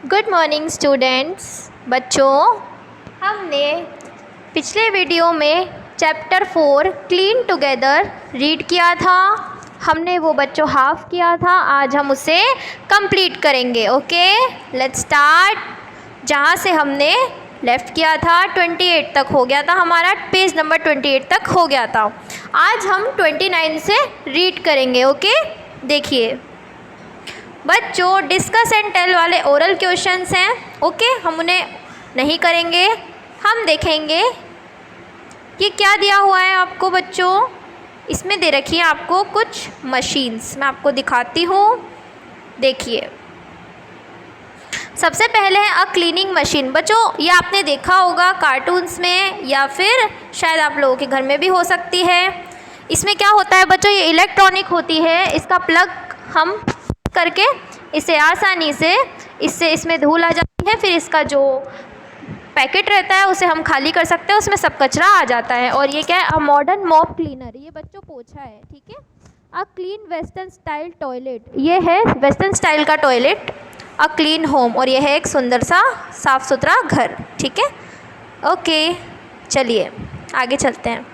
Good morning students. बच्चों, हमने पिछले वीडियो में चैप्टर 4 क्लीन टुगेदर रीड किया था। हमने वो बच्चों हाफ किया था, आज हम उसे कंप्लीट करेंगे। Okay, let's start. जहाँ से हमने लेफ़्ट किया था 28 तक हो गया था, हमारा पेज नंबर 28 तक हो गया था। आज हम 29 से रीड करेंगे। ओके, देखिए बच्चों, डिस्कस एंड टेल वाले ओरल क्वेश्चंस हैं। ओके, हम उन्हें नहीं करेंगे, हम देखेंगे कि क्या दिया हुआ है आपको। बच्चों, इसमें दे रखी है आपको कुछ मशीन्स, मैं आपको दिखाती हूँ। देखिए, सबसे पहले है अ क्लीनिंग मशीन। बच्चों, ये आपने देखा होगा कार्टून्स में या फिर शायद आप लोगों के घर में भी हो सकती है। इसमें क्या होता है बच्चों, ये इलेक्ट्रॉनिक होती है। इसका प्लग हम करके इसे आसानी से इसमें धूल आ जाती है, फिर इसका जो पैकेट रहता है उसे हम खाली कर सकते हैं, उसमें सब कचरा आ जाता है। और ये क्या है, अ मॉडर्न मॉप क्लीनर। ये बच्चों पोछा है, ठीक है। A clean western style toilet, ये है वेस्टर्न स्टाइल का टॉयलेट। अ क्लीन होम, और ये है एक सुंदर सा साफ़ सुथरा घर, ठीक है। ओके, चलिए आगे चलते हैं।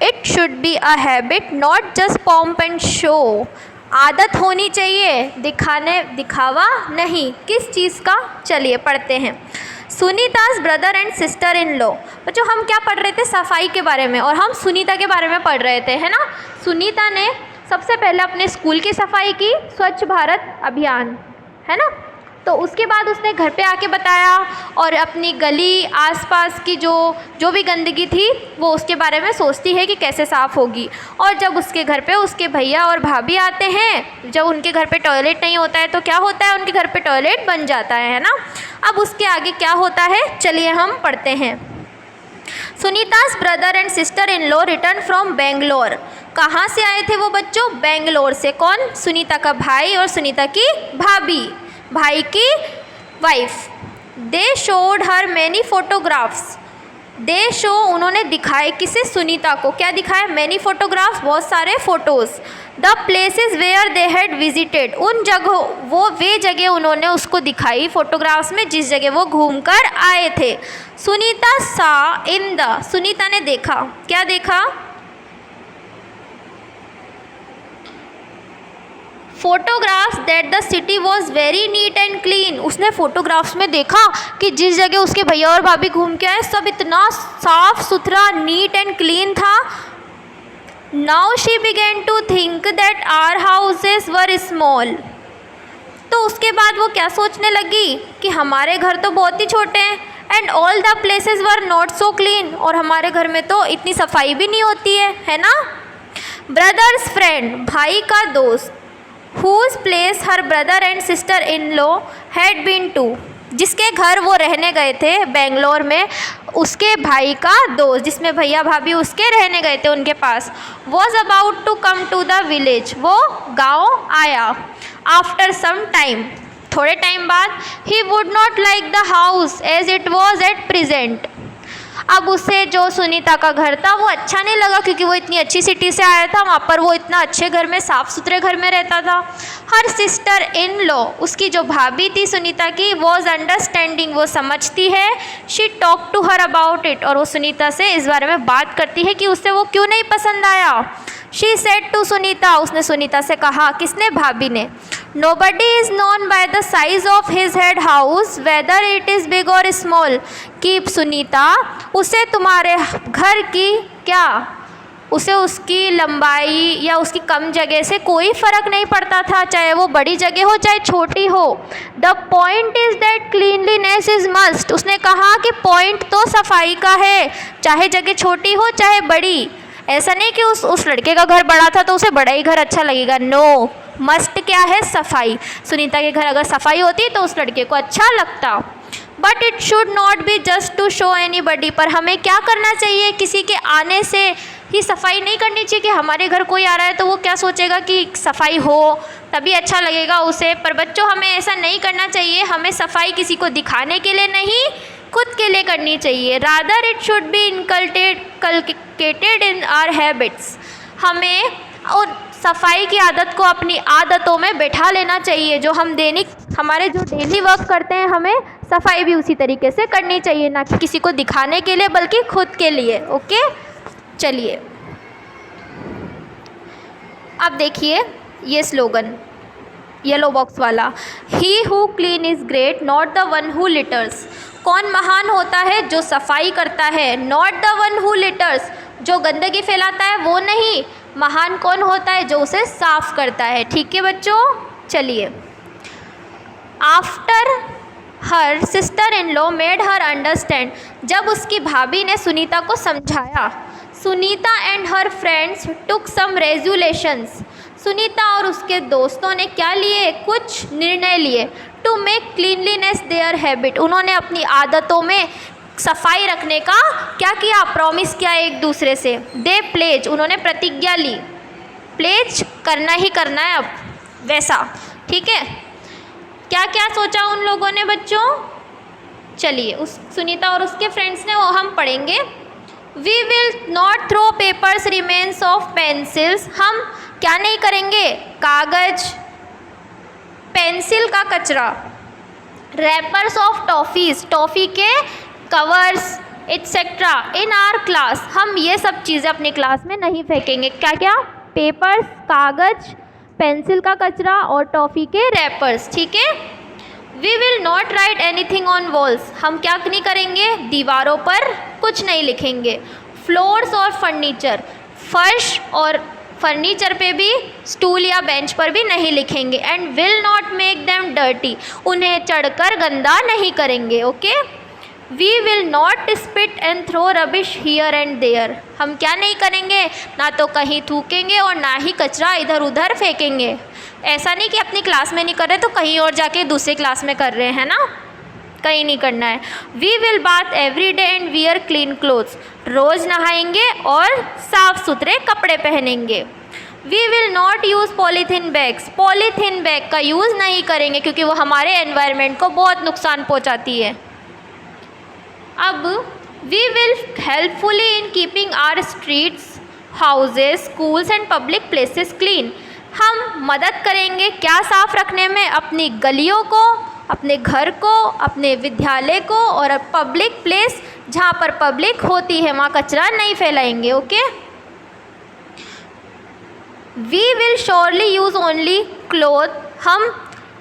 It should be a habit not just pomp and show. आदत होनी चाहिए, दिखावा नहीं। किस चीज़ का, चलिए पढ़ते हैं। Sunita's brother and sister in law. बच्चों, हम क्या पढ़ रहे थे, सफाई के बारे में, और हम सुनीता के बारे में पढ़ रहे थे, है ना। सुनीता ने सबसे पहले अपने स्कूल की सफाई की, स्वच्छ भारत अभियान, है ना। तो उसके बाद उसने घर पे आके बताया, और अपनी गली आसपास की जो भी गंदगी थी वो उसके बारे में सोचती है कि कैसे साफ़ होगी। और जब उसके घर पे उसके भैया और भाभी आते हैं, जब उनके घर पे टॉयलेट नहीं होता है तो क्या होता है, उनके घर पे टॉयलेट बन जाता है ना। अब उसके आगे क्या होता है, चलिए हम पढ़ते हैं। Sunita's brother and sister in law return from Bangalore. कहाँ से आए थे वो बच्चों, बेंगलोर से। कौन, सुनीता का भाई और सुनीता की भाभी, भाई की wife. They showed her many photographs. They show, उन्होंने दिखाए किसे, सुनीता को। क्या दिखाया, मैनी फोटोग्राफ्स, बहुत सारे photos. The places where they had visited, उन जगहों, वे जगह उन्होंने उसको दिखाई फोटोग्राफ्स में जिस जगह वो घूम कर आए थे। सुनीता सा इन द, सुनीता ने देखा, क्या देखा, photographs that the city was very neat and clean. उसने फोटोग्राफ्स में देखा कि जिस जगह उसके भैया और भाभी घूम के आए सब इतना साफ सुथरा, नीट एंड क्लीन था। Now she began to think that our houses were small. तो उसके बाद वो क्या सोचने लगी कि हमारे घर तो बहुत ही छोटे हैं, and all the places were not so clean, और हमारे घर में तो इतनी सफाई भी नहीं होती है ना। ब्रदर्स फ्रेंड, भाई का दोस्त, whose place her brother and sister in law had been to, जिसके घर वो रहने गए थे बेंगलोर में, उसके भाई का दोस्त, जिसमें भैया भाभी उसके रहने गए थे उनके पास, was about to come to the village, वो गांव आया। after some time, थोड़े टाइम बाद, he would not like the house as it was at present। अब उसे जो सुनीता का घर था वो अच्छा नहीं लगा, क्योंकि वो इतनी अच्छी सिटी से आया था, वहाँ पर वो इतना अच्छे घर में, साफ़ सुथरे घर में रहता था। हर सिस्टर इन लॉ, उसकी जो भाभी थी सुनीता की, वॉज अंडरस्टैंडिंग, वो समझती है। She talk to her about it, और वो सुनीता से इस बारे में बात करती है कि उसे वो क्यों नहीं पसंद आया। शी सेड टू सुनीता, उसने सुनीता से कहा, किसने, भाभी ने। Nobody is known by the size of his head house whether it is big or small। कि सुनीता, उसे तुम्हारे घर की क्या, उसे उसकी लंबाई या उसकी कम जगह से कोई फ़र्क नहीं पड़ता था, चाहे वो बड़ी जगह हो चाहे छोटी हो। The point is that cleanliness is must. उसने कहा कि पॉइंट तो सफाई का है, चाहे जगह छोटी हो चाहे बड़ी। ऐसा नहीं कि उस लड़के का घर बड़ा था तो उसे बड़ा ही घर अच्छा लगेगा, नो। मस्ट क्या है, सफाई। सुनीता के घर अगर सफाई होती तो उस लड़के को अच्छा लगता। But it should not be just to show anybody, पर हमें क्या करना चाहिए, किसी के आने से ही सफाई नहीं करनी चाहिए कि हमारे घर कोई आ रहा है तो वो क्या सोचेगा कि सफाई हो तभी अच्छा लगेगा उसे। पर बच्चों, हमें ऐसा नहीं करना चाहिए, हमें सफाई किसी को दिखाने के लिए नहीं, खुद के लिए करनी चाहिए। Rather it should be inculcated in our habits. हमें और सफाई की आदत को अपनी आदतों में बैठा लेना चाहिए। जो हम हमारे जो डेली वर्क करते हैं, हमें सफाई भी उसी तरीके से करनी चाहिए, ना कि किसी को दिखाने के लिए बल्कि खुद के लिए। ओके, चलिए अब देखिए ये स्लोगन येलो बॉक्स वाला, he who clean is great not the one who litres. कौन महान होता है? जो सफाई करता है, not the one who litres, जो गंदगी फैलाता है वो नहीं। महान कौन होता है? जो उसे साफ करता है। ठीक है बच्चों, चलिए। After her sister in law made her understand, जब उसकी भाभी ने सुनीता को समझाया, Sunita and her friends took some resolutions, Sunita और उसके दोस्तों ने क्या लिए? कुछ निर्णय लिए। To make cleanliness their habit, उन्होंने अपनी आदतों में सफाई रखने का क्या किया? प्रॉमिस किया एक दूसरे से। दे प्लेज, उन्होंने प्रतिज्ञा ली। प्लेज करना ही करना है अब, वैसा। ठीक है, क्या क्या सोचा उन लोगों ने बच्चों? चलिए, उस सुनीता और उसके फ्रेंड्स ने, वो हम पढ़ेंगे। We will not throw papers remains of pencils, हम क्या नहीं करेंगे? कागज, पेंसिल का कचरा, रैपर्स ऑफ टॉफ़ीज़, टॉफ़ी के covers etcetera in our class, हम ये सब चीज़ें अपनी क्लास में नहीं फेंकेंगे। क्या क्या? पेपर्स, कागज, पेंसिल का कचरा और टॉफ़ी के रैपर्स। ठीक है। We will not write anything on walls, हम क्या नहीं करेंगे? दीवारों पर कुछ नहीं लिखेंगे। फ्लोर्स और फर्नीचर, फर्श और फर्नीचर पे भी, स्टूल या बेंच पर भी नहीं लिखेंगे। And will not make them dirty, उन्हें चढ़कर गंदा नहीं करेंगे। Okay. We will not spit and throw rubbish here and there, हम क्या नहीं करेंगे? ना तो कहीं थूकेंगे और ना ही कचरा इधर उधर फेंकेंगे। ऐसा नहीं कि अपनी क्लास में नहीं कर रहे तो कहीं और जाके दूसरी क्लास में कर रहे हैं ना, कहीं नहीं करना है। We will bath every day and wear clean clothes, रोज़ नहाएंगे और साफ़ सुथरे कपड़े पहनेंगे। We will not use polythene bags, polythene bag का यूज़ नहीं करेंगे क्योंकि वो हमारे एनवायरनमेंट को बहुत नुकसान पहुंचाती है। अब we will helpfully in keeping our streets, houses, schools and public places clean, हम मदद करेंगे क्या साफ़ रखने में? अपनी गलियों को, अपने घर को, अपने विद्यालय को और पब्लिक प्लेस जहाँ पर पब्लिक होती है वहाँ कचरा नहीं फैलाएंगे। Okay. We will surely use only cloth,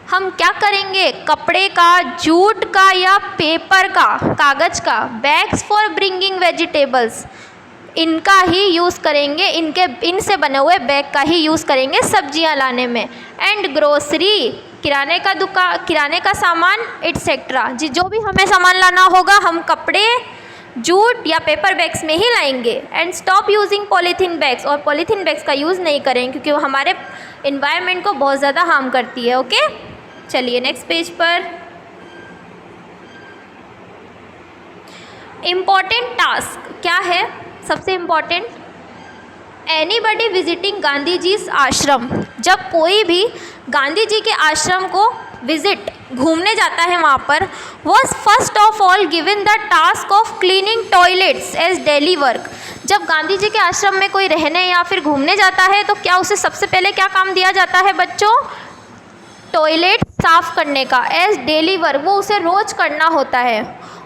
हम क्या करेंगे? कपड़े का, जूट का या पेपर का, कागज़ का। बैग्स फॉर ब्रिंगिंग वेजिटेबल्स, इनका ही यूज़ करेंगे, इनसे बने हुए बैग का ही यूज़ करेंगे सब्जियां लाने में। एंड ग्रोसरी, किराने का सामान एट्सेट्रा, जो भी हमें सामान लाना होगा हम कपड़े, जूट या पेपर बैग्स में ही लाएंगे। And stop using polythene bags, और पॉलीथीन बैग्स का यूज़ नहीं करेंगे क्योंकि वो हमारे इन्वायरमेंट को बहुत ज़्यादा हार्म करती है। ओके। चलिए नेक्स्ट पेज पर। इम्पॉर्टेंट टास्क क्या है? सबसे important, anybody visiting Gandhi ji आश्रम, जब कोई भी गांधी जी के आश्रम को विजिट घूमने जाता है वहाँ पर, was first of all given the task of cleaning toilets as daily work. जब गांधी जी के आश्रम में कोई रहने या फिर घूमने जाता है तो क्या उसे सबसे पहले क्या काम दिया जाता है बच्चों? टॉयलेट साफ़ करने का, एज डेली वर्क, वो उसे रोज़ करना होता है।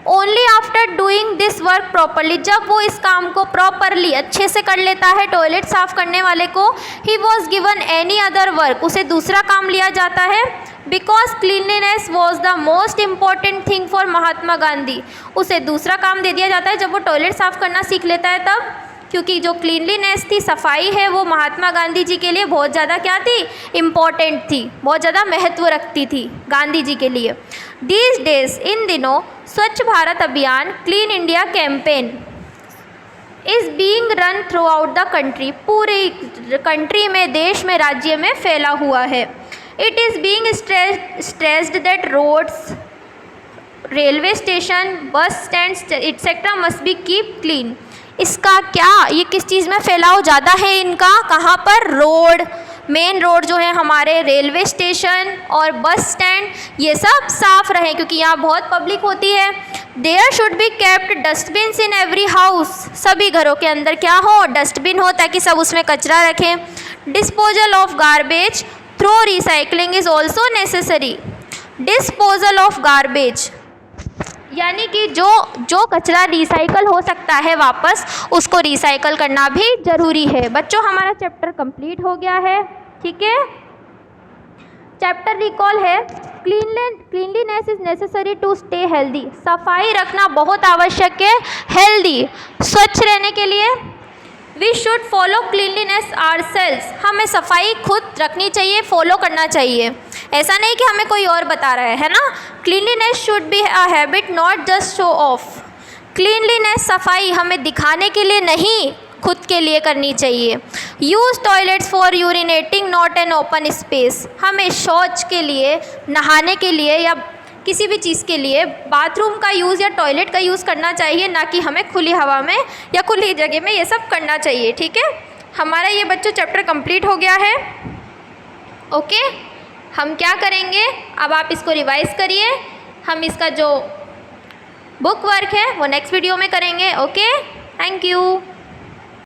Only after doing this work properly, जब वो इस काम को प्रॉपरली अच्छे से कर लेता है टॉयलेट साफ़ करने वाले को, he was given any other work, उसे दूसरा काम लिया जाता है। Because cleanliness was the most important thing for Mahatma Gandhi, उसे दूसरा काम दे दिया जाता है जब वो टॉयलेट साफ़ करना सीख लेता है तब, क्योंकि जो क्लीनलीनेस थी, सफाई है, वो महात्मा गांधी जी के लिए बहुत ज़्यादा क्या थी? इम्पॉर्टेंट थी, बहुत ज़्यादा महत्व रखती थी गांधी जी के लिए। दीज डेज, इन दिनों, Swachh Bharat Abhiyan, clean India campaign is being run throughout the country, पूरी कंट्री में, देश में, राज्य में फैला हुआ है। It is being stressed that roads, railway station, bus stand etcetera must be keep clean. इसका क्या, ये किस चीज़ में फैलाव ज़्यादा है इनका? कहाँ पर? रोड, मेन रोड जो है हमारे, रेलवे स्टेशन और बस स्टैंड, ये सब साफ़ रहें क्योंकि यहाँ बहुत पब्लिक होती है। There should be kept dustbins in every house, सभी घरों के अंदर क्या हो? डस्टबिन हो ताकि सब उसमें कचरा रखें। Disposal of garbage through recycling is also necessary. Disposal of garbage यानी कि जो कचरा रिसाइकल हो सकता है वापस, उसको रिसाइकल करना भी ज़रूरी है। बच्चों हमारा चैप्टर कंप्लीट हो गया है, ठीक है। चैप्टर रिकॉल है cleanliness is necessary to stay healthy. सफाई रखना बहुत आवश्यक है हेल्दी, स्वच्छ रहने के लिए। We should follow cleanliness ourselves. हमें सफाई खुद रखनी चाहिए, फॉलो करना चाहिए, ऐसा नहीं कि हमें कोई और बता रहा है ना। Cleanliness should be a habit not just show off. Cleanliness सफाई हमें दिखाने के लिए नहीं, खुद के लिए करनी चाहिए। Use toilets for urinating not an open space. हमें शौच के लिए, नहाने के लिए या किसी भी चीज़ के लिए बाथरूम का यूज़ या टॉयलेट का यूज़ करना चाहिए, ना कि हमें खुली हवा में या खुली जगह में ये सब करना चाहिए, ठीक है। हमारा ये बच्चों चैप्टर कंप्लीट हो गया है, ओके। हम क्या करेंगे, अब आप इसको रिवाइज़ करिए, हम इसका जो बुक वर्क है वो नेक्स्ट वीडियो में करेंगे, ओके। Thank you.